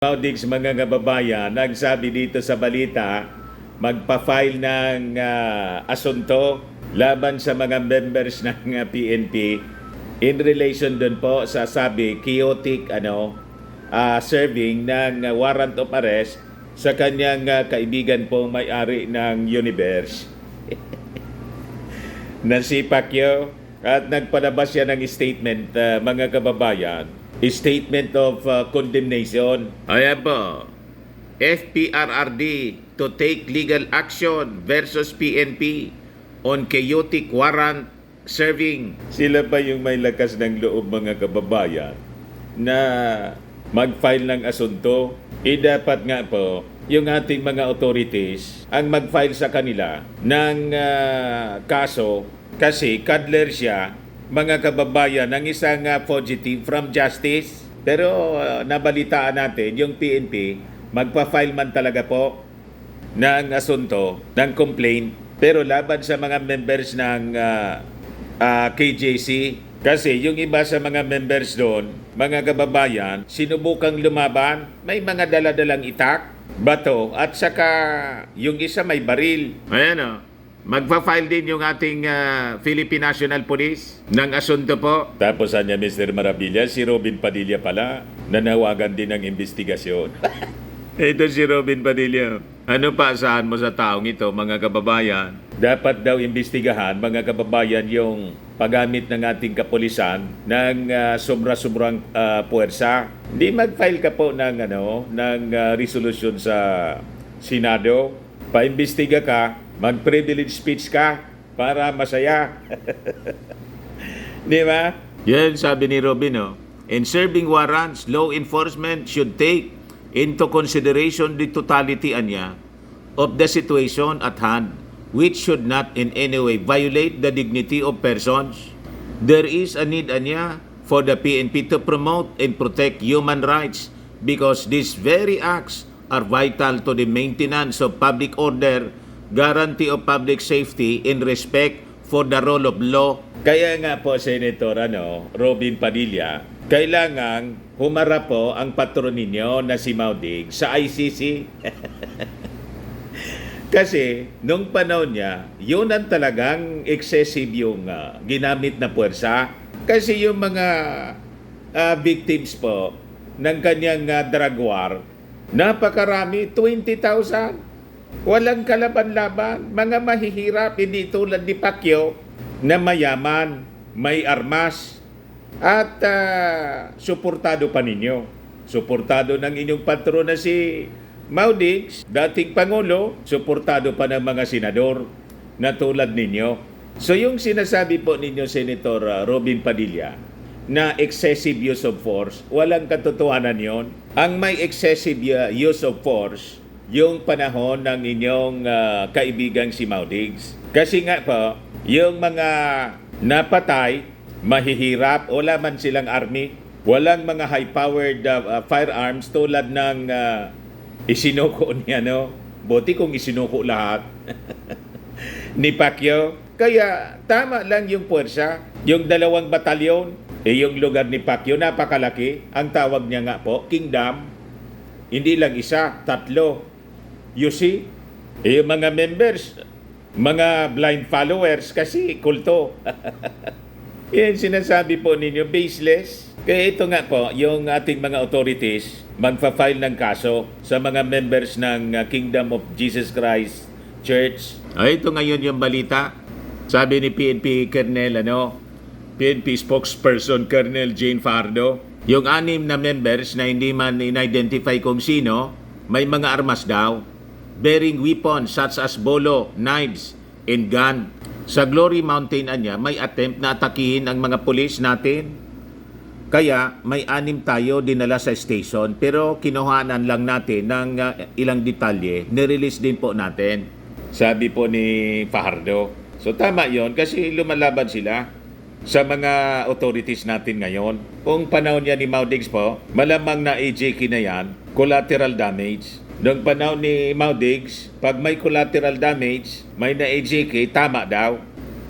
Maudix mga kababayan, nagsabi dito sa balita, magpa-file ng asunto laban sa mga members ng PNP in relation dun po sa sabi chaotic serving ng warrant of arrest sa kanyang kaibigan po may-ari ng Universe na si Pacquiao, at nagpalabas siya ng statement, mga kababayan. Statement of condemnation. Ayan po. FPRRD to take legal action versus PNP on chaotic warrant serving. Sila ba yung may lakas ng loob, mga kababayan, na mag-file ng asunto? Dapat nga po yung ating mga authorities ang mag-file sa kanila ng kaso, kasi cuddler siya, mga kababayan, ng isang fugitive from justice. Pero nabalitaan natin, yung PNP, magpa-file man talaga po ng asunto, ng complaint, pero laban sa mga members ng KJC. Kasi yung iba sa mga members doon, mga kababayan, sinubukang lumaban, may mga daladalang itak, bato, at saka yung isa may baril. Ayan o. Magpa-file din yung ating Philippine National Police ng asunto po. Tapos niya, Mr. Marabilla, si Robin Padilla pala, nanawagan din ng investigasyon. Ito si Robin Padilla. Ano pa asahan mo sa taong ito, mga kababayan? Dapat daw imbestigahan, mga kababayan, yung paggamit ng ating kapulisan ng sobra-sobrang puwersa. Hindi mag-file ka po ng resolution sa Senado. Paimbestiga ka, mag-privilege speech ka para masaya. Di ba? Yan sabi ni Robin, in serving warrants, law enforcement should take into consideration the totality of the situation at hand, which should not in any way violate the dignity of persons. There is a need for the PNP to promote and protect human rights, because these very acts are vital to the maintenance of public order, guarantee of public safety, in respect for the rule of law. Kaya nga po, Senator Robin Padilla, kailangang humarap po ang patron ninyo na si Maudig sa ICC. Kasi nung panahon niya, yun ang talagang excessive yung ginamit na puwersa. Kasi yung mga victims po ng kanyang drug war, napakarami, 20,000. Walang kalaban-laban, mga mahihirap, hindi tulad ni Pacquiao na mayaman, may armas, at suportado pa ninyo. Suportado ng inyong patron na si Maudix, dating Pangulo, suportado pa ng mga senador na tulad ninyo. So yung sinasabi po ninyo, Senator Robin Padilla, na excessive use of force, walang katotohanan yon. Ang may excessive use of force, yung panahon ng inyong kaibigang si Maudix. Kasi nga po, yung mga napatay, mahihirap, wala man silang army, walang mga high-powered firearms tulad ng isinuko niya, Buti kung isinuko lahat ni Pacquiao. Kaya tama lang yung puwersa. Yung 2 batalyon, yung lugar ni Pacquiao, napakalaki. Ang tawag niya nga po, Kingdom. Hindi lang isa, 3. You see, yung mga members, mga blind followers kasi kulto. Yan sinasabi po ninyo, baseless. Kaya ito nga po, yung ating mga authorities, magpa-file ng kaso sa mga members ng Kingdom of Jesus Christ Church. Ito ngayon yung balita. Sabi ni PNP Colonel, PNP spokesperson Colonel Jane Fajardo, yung 6 na members na hindi man in-identify kung sino, may mga armas daw, bearing weapons such as bolo, knives, and gun. Sa Glory Mountain may attempt na atakihin ang mga pulis natin. Kaya may 6 tayo dinala sa station, pero kinuhanan lang natin ng ilang detalye, nirelease din po natin. Sabi po ni Fajardo. So tama yon, kasi lumalaban sila sa mga authorities natin ngayon. Kung panahon niya ni Maudix po, malamang na AJK na yan, collateral damage. Noong panahon ni Maudix, pag may collateral damage, may na AJK, tama daw.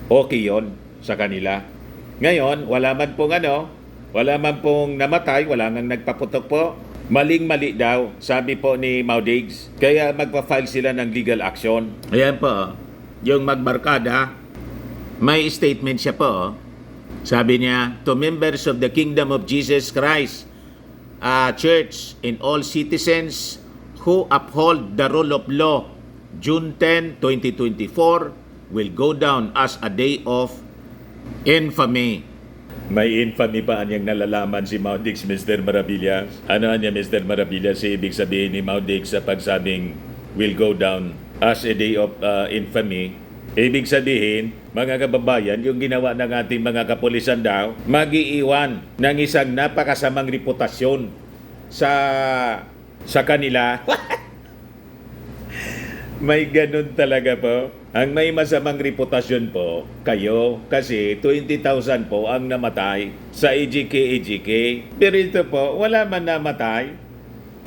Okay yon sa kanila. Ngayon, wala man pong namatay, wala nang nagpaputok po. Maling-mali daw, sabi po ni Maudigs. Kaya magpa-file sila ng legal action. Ayan po, yung magbarkada, may statement siya po. Sabi niya, to members of the Kingdom of Jesus Christ, Church and all citizens who uphold the rule of law, June 10, 2024 will go down as a day of infamy. May infamy pa anyang nalalaman si Maudigs, Mr. Maravillas? Ano niya, Mr. Maravillas, ibig sabihin ni Maudigs sa pagsabing will go down as a day of infamy? Ibig sabihin, mga kababayan, yung ginawa ng ating mga kapulisan daw, mag-iiwan ng isang napakasamang reputasyon sa kanila. May ganun talaga po. Ang may masamang reputasyon po, kayo, kasi 20,000 po ang namatay sa EJK. Pero ito po, wala man namatay.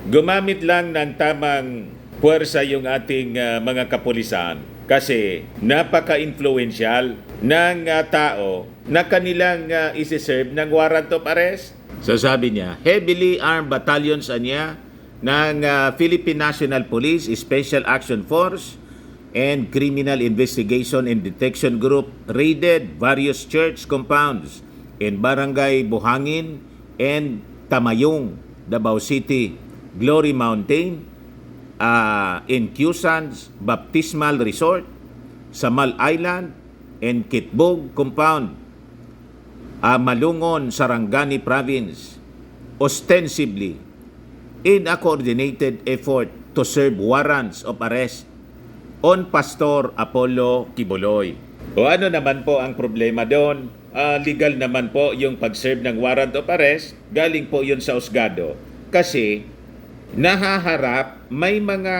Gumamit lang ng tamang puwersa yung ating mga kapulisan kasi napaka-influential ng tao na kanilang isi-serve ng warrant of arrest. So sabi niya, heavily armed battalions niya ng Philippine National Police, Special Action Force, and Criminal Investigation and Detection Group raided various church compounds in Barangay Buhangin and Tamayong, Davao City, Glory Mountain, in Quezon's Baptismal Resort, Samal Island, and Kitbog Compound, Malungon, Sarangani Province, ostensibly in a coordinated effort to serve warrants of arrest on Pastor Apollo Kibuloy. O ano naman po ang problema doon? Legal naman po yung pag-serve ng warrant of arrest, galing po yun sa husgado. Kasi nahaharap, may mga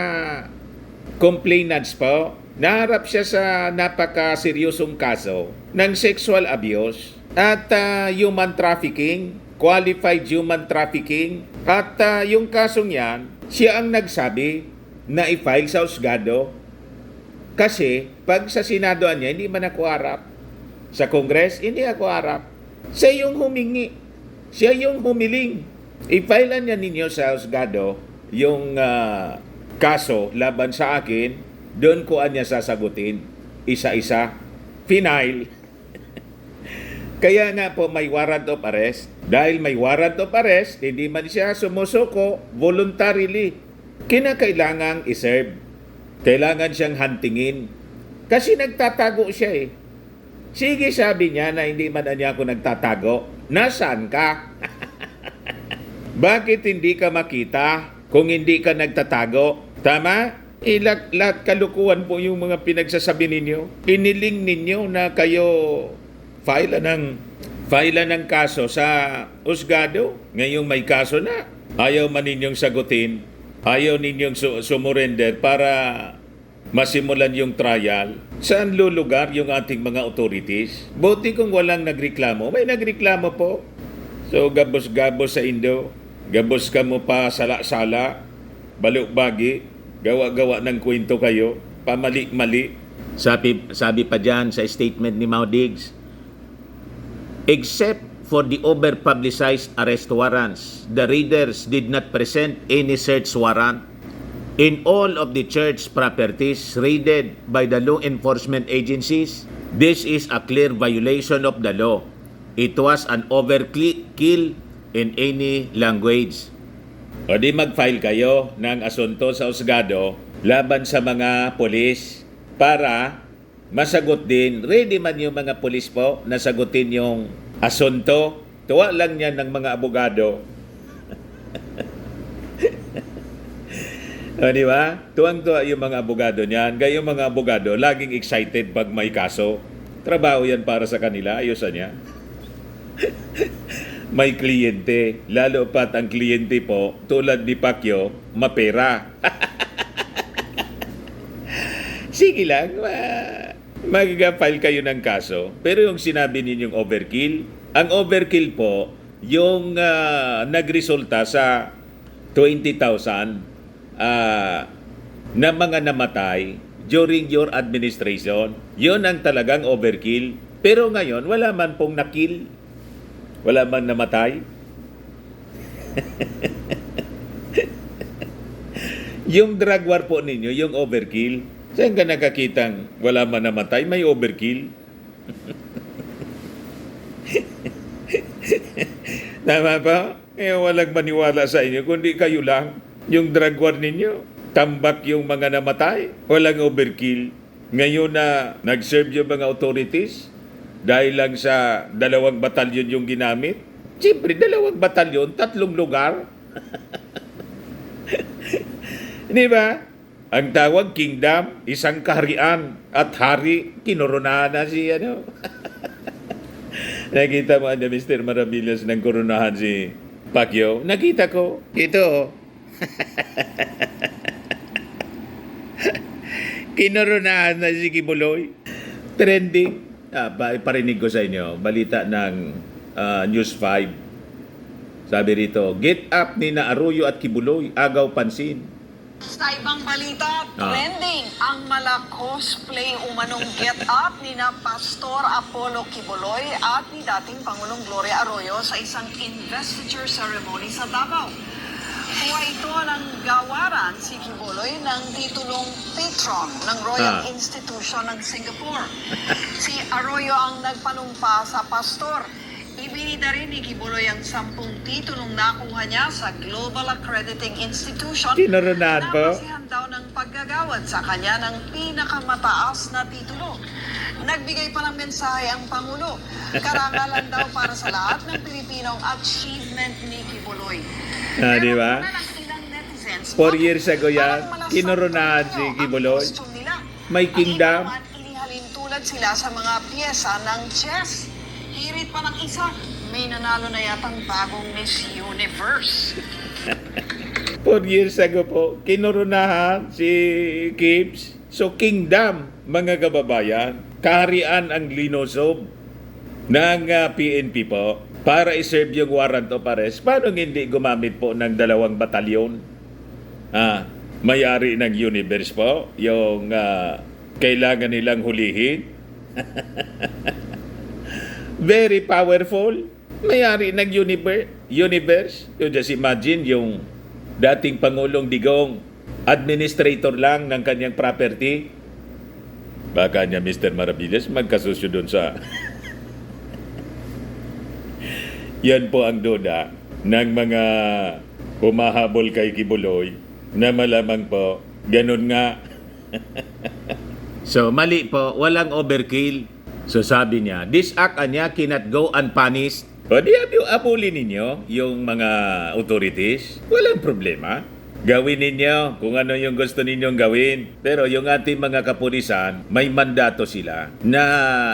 complainants po, naharap siya sa napaka-seryosong kaso ng sexual abuse at human trafficking, qualified human trafficking. At yung kasong yan, siya ang nagsabi na i-file sa husgado. Kasi pag sa Senado niya, hindi man ako harap. Sa Congress, hindi ako harap. Siya yung humingi. Siya yung humiling. I-file niya ninyo sa husgado yung kaso laban sa akin, doon ko niya sasagutin. Isa-isa. Final. Kaya nga po may warrant of arrest. Dahil may warrant of arrest, hindi man siya sumusuko voluntarily. Kinakailangang iserve. Kailangan siyang hantingin. Kasi nagtatago siya eh. Sige, sabi niya na hindi man niya ako nagtatago. Nasaan ka? Bakit hindi ka makita kung hindi ka nagtatago? Tama? Lahat kalukuhan po yung mga pinagsasabi ninyo. Iniling ninyo na kayo file ng kaso sa husgado. Ngayong may kaso na. Ayaw man ninyong sagutin. Ayaw ninyong sumurrender para masimulan yung trial. Saan lulugar yung ating mga authorities? Buti kung walang nagreklamo. May nagreklamo po. So, gabos-gabos sa Indo. Gabos ka mo pa sala-sala. Baluk-bagi. Gawa-gawa ng kwento kayo. Pamali-mali. Sabi pa dyan sa statement ni Maudigs, except for the over-publicized arrest warrants, the raiders did not present any search warrant. In all of the church properties raided by the law enforcement agencies, this is a clear violation of the law. It was an overkill in any language. O di mag-file kayo ng asunto sa husgado laban sa mga polis para masagot din. Ready man yung mga polis po na sagutin yung asunto. Tuwa lang yan ng mga abogado. O, di ba? Tuwang-tuwa yung mga abogado niyan. Kaya yung mga abogado, laging excited pag may kaso. Trabaho yan para sa kanila. Ayusan niya. May kliyente. Lalo pat ang kliyente po, tulad ni Pacquiao, mapera. Sige lang, mag-file kayo ng kaso. Pero yung sinabi ninyong overkill, ang overkill po, yung nagresulta sa 20,000 na mga namatay during your administration. Yun ang talagang overkill. Pero ngayon, wala man pong nakill. Wala man namatay. Yung drug war po ninyo, yung overkill, saan ka nakakitang wala man namatay, may overkill? Tama ba? Eh, walang maniwala sa inyo, kundi kayo lang. Yung drug war ninyo, tambak yung mga namatay, walang overkill. Ngayon na nag-serve yung mga authorities, dahil lang sa 2 batalyon yung ginamit, siyempre 2 batalyon, 3 lugar. Di ba? Ang tawag kingdom, isang kaharian at hari, kinoronahan na si ano. Nakita mo na Mr. Maravillas ng koronahan si Pacquiao? Nakita ko. Ito. Kinoronahan na si Kibuloy. Trending. Parinig ko sa inyo. Balita ng News 5. Sabi rito, get up ni na Arroyo at Kibuloy, agaw pansin. Sa ibang balita, trending ang mala cosplay umanong get up ni na Pastor Apollo Kibuloy at ni dating Pangulong Gloria Arroyo sa isang investiture ceremony sa Davao. Kuha ito ng gawaran si Kibuloy ng titulong patron ng Royal Institution ng Singapore. Si Arroyo ang nagpanumpa sa pastor. Ibinida rin ni Kibuloy ang 10 titulong nakuha niya sa Global Accrediting Institution Kinoronahan po. na basihan daw ng paggagawad sa kanya ng pinakamataas na titulo. Nagbigay pa ng mensahe ang Pangulo. Karangalan daw para sa lahat ng Pilipinong achievement ni Kibuloy. Di ba? 4 years ago yan, kinoronahan si Kibuloy. May kingdom. Inihalin tulad sila sa mga piyesa ng chess. Hirit pa ng isa, may nanalo na yatang bagong Miss Universe. 4 years ago po, kinoronahan si Gibbs. So, kingdom, mga kababayan, kaharian ang linosob ng PNP po para iserve yung warrant of arrest. Paano hindi gumamit po ng 2 batalyon? May-ari ng universe po, yung kailangan nilang hulihin. Very powerful. May-ari ng universe. You just imagine yung dating Pangulong Digong, administrator lang ng kanyang property. Baka niya, Mr. Maravillas, magkasusyo doon sa... Yan po ang duda ng mga humahabol kay Kibuloy na malamang po, ganun nga. So, mali po, walang overkill. So, sabi niya, this act niya cannot go unpunished. O, di abulin ninyo yung mga authorities. Walang problema. Gawin ninyo kung ano yung gusto ninyong gawin. Pero yung ating mga kapulisan, may mandato sila na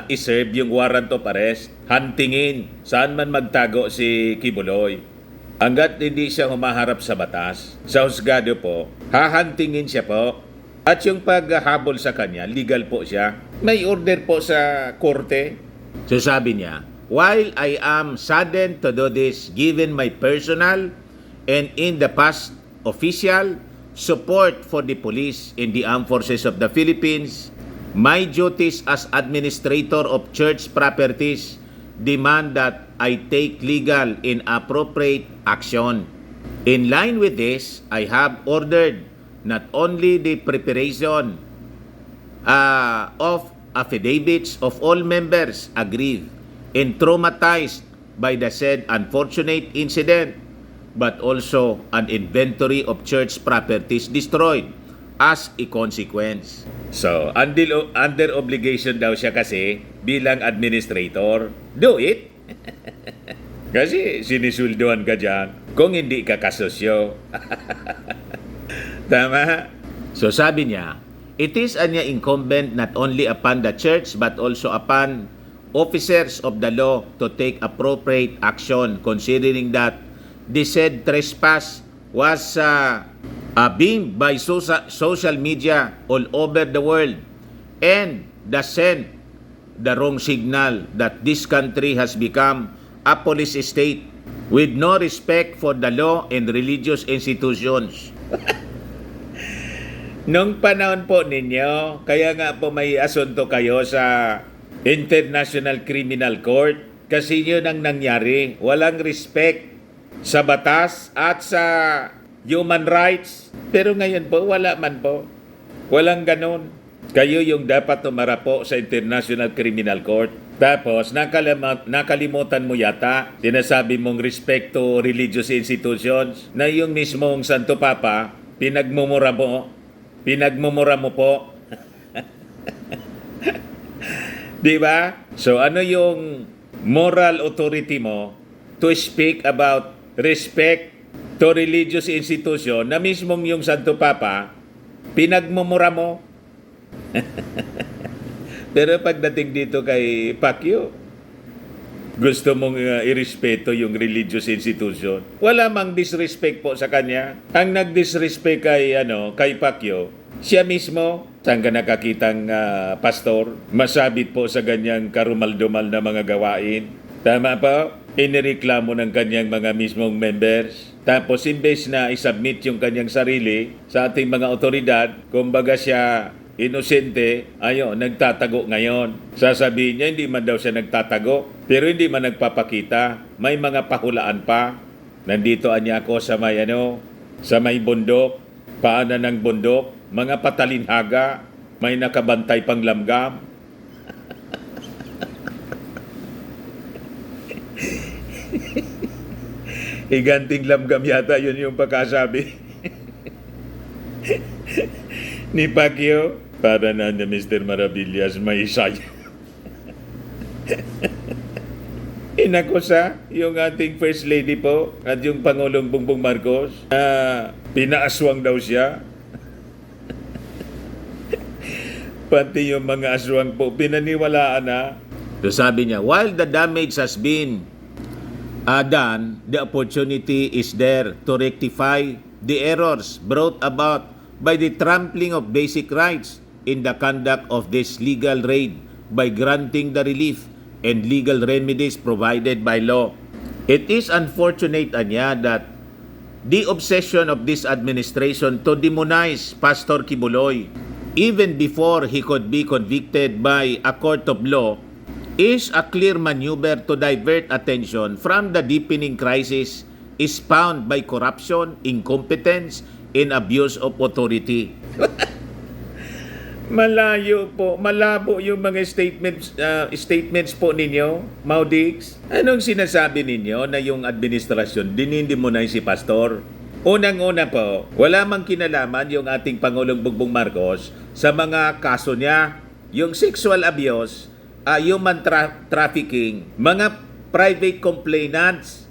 iserve yung warrant of arrest. Huntingin saan man magtago si Kibuloy. Hanggat hindi siya humaharap sa batas, sa husgado po, hahantingin siya po. At yung paghahabol sa kanya, legal po siya. May order po sa korte. So sabi niya, while I am saddened to do this given my personal and in the past official support for the police and the armed forces of the Philippines, my duties as administrator of church properties demand that I take legal and appropriate action. In line with this, I have ordered not only the preparation of affidavits of all members aggrieved and traumatized by the said unfortunate incident, but also an inventory of church properties destroyed as a consequence. So, under obligation daw siya kasi bilang administrator. Do it! Kasi sinisulduhan ka dyan kung hindi ka kasosyo. Tama? So sabi niya, it is anya incumbent not only upon the church but also upon officers of the law to take appropriate action considering that the said trespass was beamed by social media all over the world and sent the wrong signal that this country has become a police state with no respect for the law and religious institutions. Nung panahon po ninyo, kaya nga po may asunto kayo sa International Criminal Court kasi yun ang nangyari. Walang respect sa batas at sa human rights. Pero ngayon po, wala man po. Walang ganon. Kayo yung dapat tumara po sa International Criminal Court. Tapos, nakalimutan mo yata, sinasabi mong respect to religious institutions, na yung mismong Santo Papa, pinagmumura mo po. Di ba? So, ano yung moral authority mo to speak about respect to religious institution na mismong yung Santo Papa, pinagmumura mo? Pero pagdating dito kay Pacquiao, gusto mong irespeto yung religious institution. Wala mang disrespect po sa kanya. Ang nag-disrespect kay Pacquiao, siya mismo. Saan ka nakakitang pastor? Masabit po sa ganyang karumal-dumal na mga gawain. Tama po? Inireklamo ng kanyang mga mismong members. Tapos imbes na isubmit yung kanyang sarili sa ating mga otoridad, kumbaga siya inosente, nagtatago ngayon. Sasabihin niya, hindi man daw siya nagtatago, pero hindi man nagpapakita. May mga pahulaan pa. Nandito anya ako sa may bundok, paanan ng bundok, mga patalinhaga, may nakabantay pang lamgam. Higanting lamgam yata, yun yung pagkasabi ni Pacquiao. Para na Mr. Maravillas, may isay. Inakusa yung ating First Lady po at yung Pangulong Bongbong Marcos pinaaswang daw siya. Pati yung mga aswang po, pinaniwalaan na. So sabi niya, while the damage has been done, the opportunity is there to rectify the errors brought about by the trampling of basic rights in the conduct of this legal raid by granting the relief and legal remedies provided by law. It is unfortunate, Anya, that the obsession of this administration to demonize Pastor Kibuloy, even before he could be convicted by a court of law, is a clear maneuver to divert attention from the deepening crisis is found by corruption, incompetence, and abuse of authority. Malabo yung mga statements po ninyo, Maudix. Anong sinasabi ninyo na yung administrasyon dinindemonize si Pastor? Unang-una po, wala mang kinalaman yung ating Pangulong Bongbong Marcos sa mga kaso niya, yung sexual abuse, human trafficking, mga private complainants.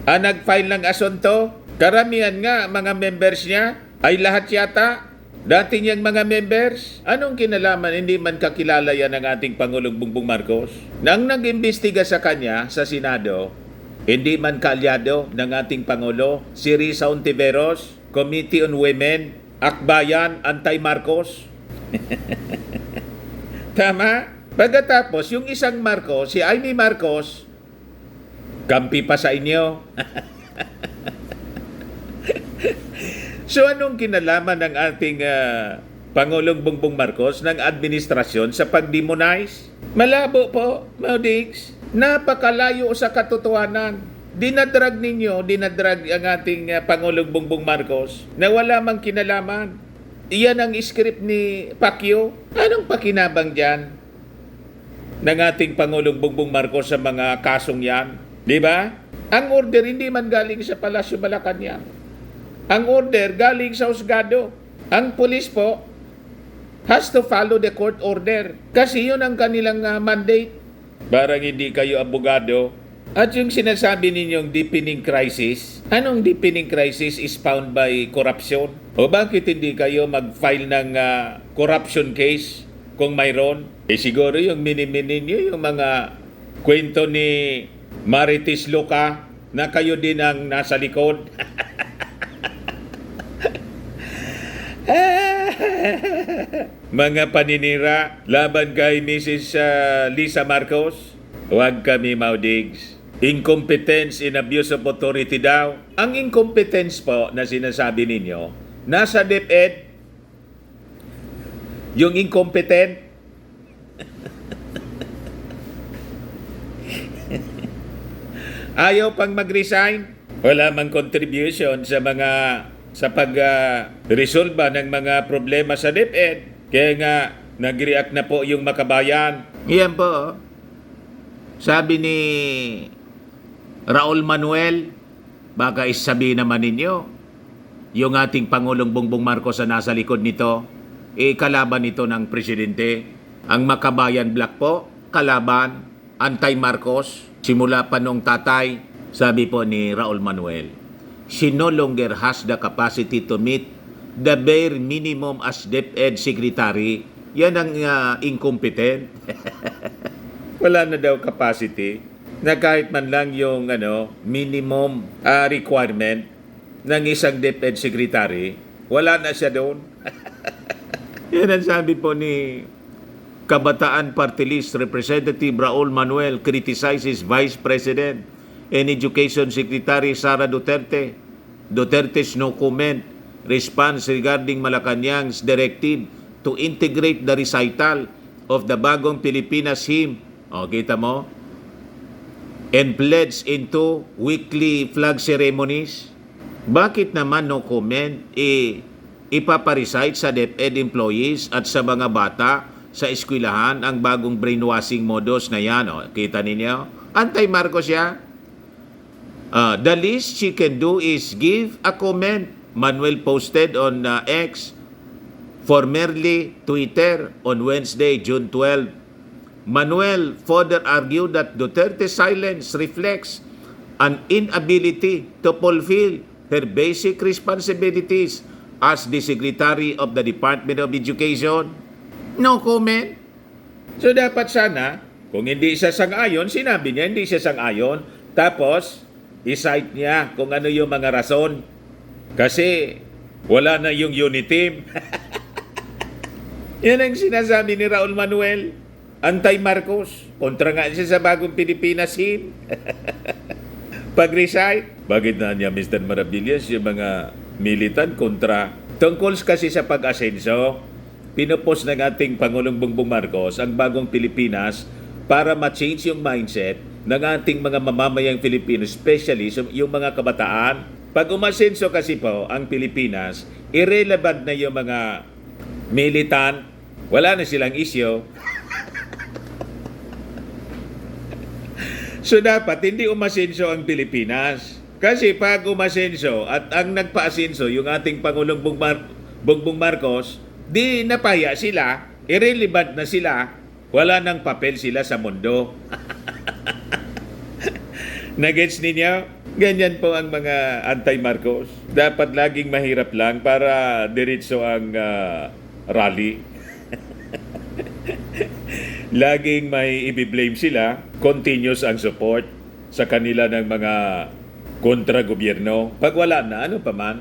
Nag-file ng asunto, karamihan nga mga members niya ay lahat yata dati niyang mga members. Anong kinalaman? Hindi man kakilala yan ng ating Pangulong Bongbong Marcos. Nang nag-imbestiga sa kanya sa Senado, hindi man kaalyado ng ating Pangulo, si Risa Ontiveros, Committee on Women, Akbayan, Anti-Marcos. Tama? Pagkatapos, yung isang Marcos, si Amy Marcos, kampi pa sa inyo. So anong kinalaman ng ating Pangulong Bongbong Marcos ng administrasyon sa pag-demonize? Malabo po, Maudix. Napakalayo sa katotohanan. Dinadrag ang ating Pangulong Bongbong Marcos na wala mang kinalaman. Iyan ang script ni Pacquiao. Anong pakinabang dyan ng ating Pangulong Bongbong Marcos sa mga kasong yan? Di ba? Ang order hindi man galing sa Palasyo Malacanang. Ang order galing sa husgado. Ang pulis po has to follow the court order. Kasi yun ang kanilang mandate. Barang hindi kayo abogado. At yung sinasabi ninyong deepening crisis, anong deepening crisis is found by corruption? O bakit hindi kayo mag-file ng corruption case kung mayroon? Siguro yung mini-mini nyo, yung mga kwento ni Marites Luca na kayo din ang nasa likod. Mga paninira laban kay Mrs. Lisa Marcos. Huwag kami, Maudix. Incompetence in abuse of authority daw. Ang incompetence po na sinasabi ninyo, nasa DepEd. Yung incompetent. Ayaw pang mag-resign. Wala mang contribution sa mga sa pag-resolba ng mga problema sa DepEd. Kaya nga, nag-react na po yung makabayan. Iyan po. Sabi ni Raul Manuel, baka isabi naman ninyo, yung ating Pangulong Bongbong Marcos na nasa likod nito, kalaban ito ng presidente. Ang Makabayan Black po, kalaban, anti-Marcos, simula pa nung tatay, sabi po ni Raul Manuel, she no longer has the capacity to meet the bare minimum as DepEd Secretary. Yan ang incompetent. Wala na daw capacity na kahit man lang yung minimum requirement ng isang DepEd Secretary, wala na siya doon. Yan ang sabi po ni Kabataan Party List Representative Raul Manuel criticizes Vice President and Education Secretary Sara Duterte. Duterte's no comment response regarding Malacanang's directive to integrate the recital of the Bagong Pilipinas hymn. O, kita mo? And pledge into weekly flag ceremonies. Bakit naman no comment ipaparecite sa DepEd employees at sa mga bata sa eskwelahan ang bagong brainwashing modus na yan? O, kita ninyo? Anti-Marcos siya. The least she can do is give a comment. Manuel posted on X, formerly Twitter, on Wednesday, June 12. Manuel further argued that Duterte's silence reflects an inability to fulfill her basic responsibilities as the Secretary of the Department of Education. No comment. So dapat sana, kung hindi siya sang-ayon, sinabi niya hindi siya sang-ayon. Tapos, i-cite niya kung ano yung mga rason. Kasi wala na yung unit team. Yan ang sinasabi ni Raul Manuel. Anti-Marcos. Kontra nga siya sa Bagong Pilipinas hymn. Pag-recite, bakit na niya Mr. Maravillas yung mga militant kontra? Tungkol kasi sa pag-asenso, pinupost ng ating Pangulong Bongbong Marcos ang Bagong Pilipinas para ma-change yung mindset ng ating mga mamamayang Filipino, especially yung mga kabataan. Pag umasenso kasi po ang Pilipinas, irrelevant na yung mga militant, wala na silang issue. So dapat hindi umasenso ang Pilipinas. Kasi pag umasenso at ang nagpa-asenso yung ating Pangulong Bongbong Marcos, di napaya sila, irrelevant na sila, wala nang papel sila sa mundo. Nagets ninyo? Ganyan po ang mga anti-Marcos. Dapat laging mahirap lang para diretso ang rally. Laging may i-blame sila, continuous ang support sa kanila ng mga kontra-gobyerno. Pag wala na, ano pa man?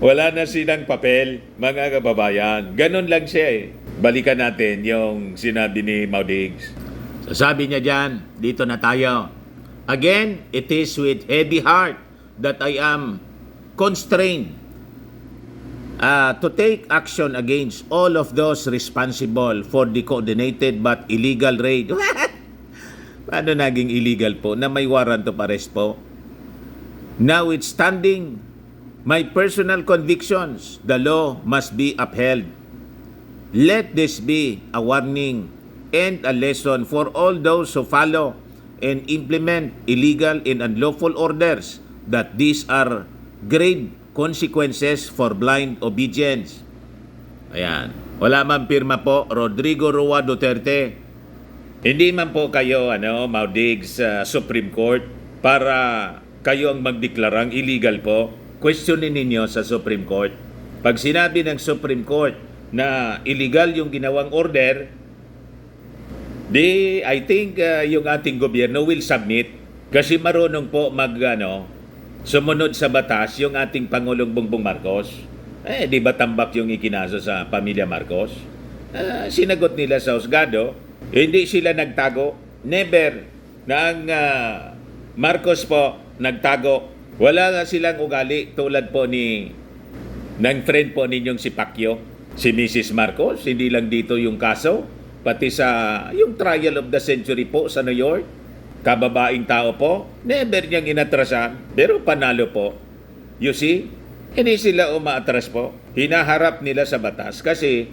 Wala na silang papel, mga kababayan. Ganon lang siya eh. Balikan natin yung sinabi ni Maudigs. So sabi niya dyan, dito na tayo. Again, it is with heavy heart that I am constrained to take action against all of those responsible for the coordinated but illegal raid. Paano naging illegal po na may warrant of arrest po? Notwithstanding my personal convictions, the law must be upheld. Let this be a warning and a lesson for all those who follow and implement illegal and unlawful orders that these are grave consequences for blind obedience. Ayan. Wala man pirma po, Rodrigo Roa Duterte. Hindi man po kayo, Maudigs sa Supreme Court para kayo ang magdeklarang illegal po. Questionin ninyo sa Supreme Court. Pag sinabi ng Supreme Court na illegal yung ginawang order, I think yung ating gobyerno will submit kasi marunong po sumunod sa batas yung ating Pangulong Bongbong Marcos. Di ba tambak yung ikinaso sa pamilya Marcos? Sinagot nila sa husgado, hindi sila nagtago. Never na ang Marcos po nagtago. Wala nga silang ugali tulad po ng friend po ninyong si Pacquiao, si Mrs. Marcos. Hindi lang dito yung kaso, pati sa yung trial of the century po sa New York. kababaing tao po, never niyang inatrasan, pero panalo po. You see, hindi sila umaatras po. Hinaharap nila sa batas kasi,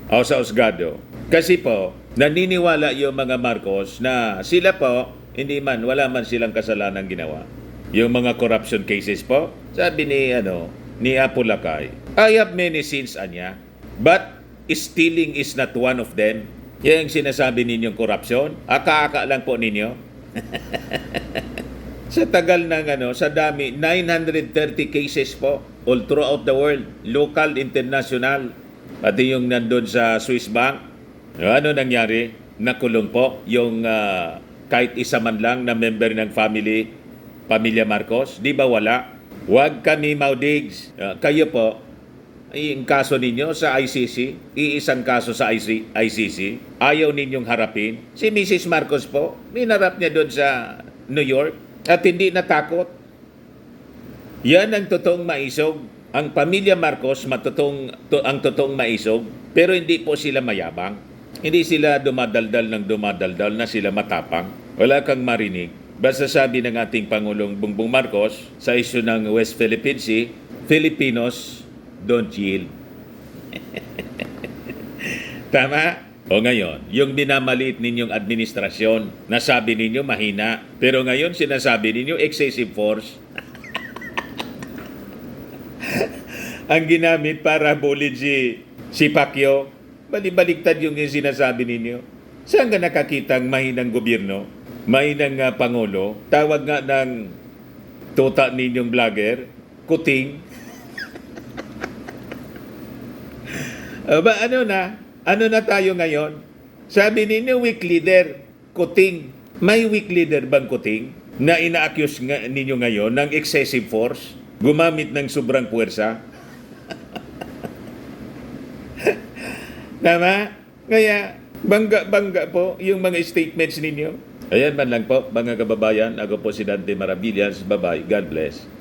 o sa Osgado, kasi po, naniniwala yung mga Marcos na sila po, wala man silang kasalanan ginawa. Yung mga corruption cases po, sabi ni Apo Lakay, I have many sins, anya, but stealing is not one of them. Yan ang sinasabi ninyong korupsyon. Aka-aka lang po ninyo. Sa tagal ng sa dami, 930 cases po all throughout the world, local, international, pati yung nandun sa Swiss Bank. Ano nangyari? Nakulong po yung kahit isa man lang na member ng Pamilya Marcos. Di ba wala? Huwag kami maudigs. Kayo po, yung kaso ninyo sa ICC, iisang kaso sa ICC, ayaw ninyong harapin. Si Mrs. Marcos po, minarap niya doon sa New York at hindi natakot. Yan ang totoong maisog. Ang Pamilya Marcos ang totoong maisog, pero hindi po sila mayabang. Hindi sila dumadaldal na sila matapang. Wala kang marinig. Basta sabi ng ating Pangulong Bongbong Marcos sa isyu ng West Philippine Sea, Filipinos don't yield. Tama? O ngayon, yung minamaliit ninyong administrasyon, nasabi ninyo mahina, pero ngayon sinasabi ninyo excessive force. Ang ginamit para bulid si Pacquiao, baliktad yung sinasabi ninyo. Saan ka nakakitang mahinang gobyerno, mahinang Pangulo, tawag nga ng tuta ninyong vlogger, kuting. Ano na tayo ngayon? Sabi ninyo weak leader, kuting. May weak leader bang kuting na ina-accuse ninyo ngayon ng excessive force? Gumamit ng sobrang puwersa? Tama? Kaya, bangga po yung mga statements ninyo. Ayan man lang po, mga kababayan. Ako po si Dante Maravillas. Bye-bye. God bless.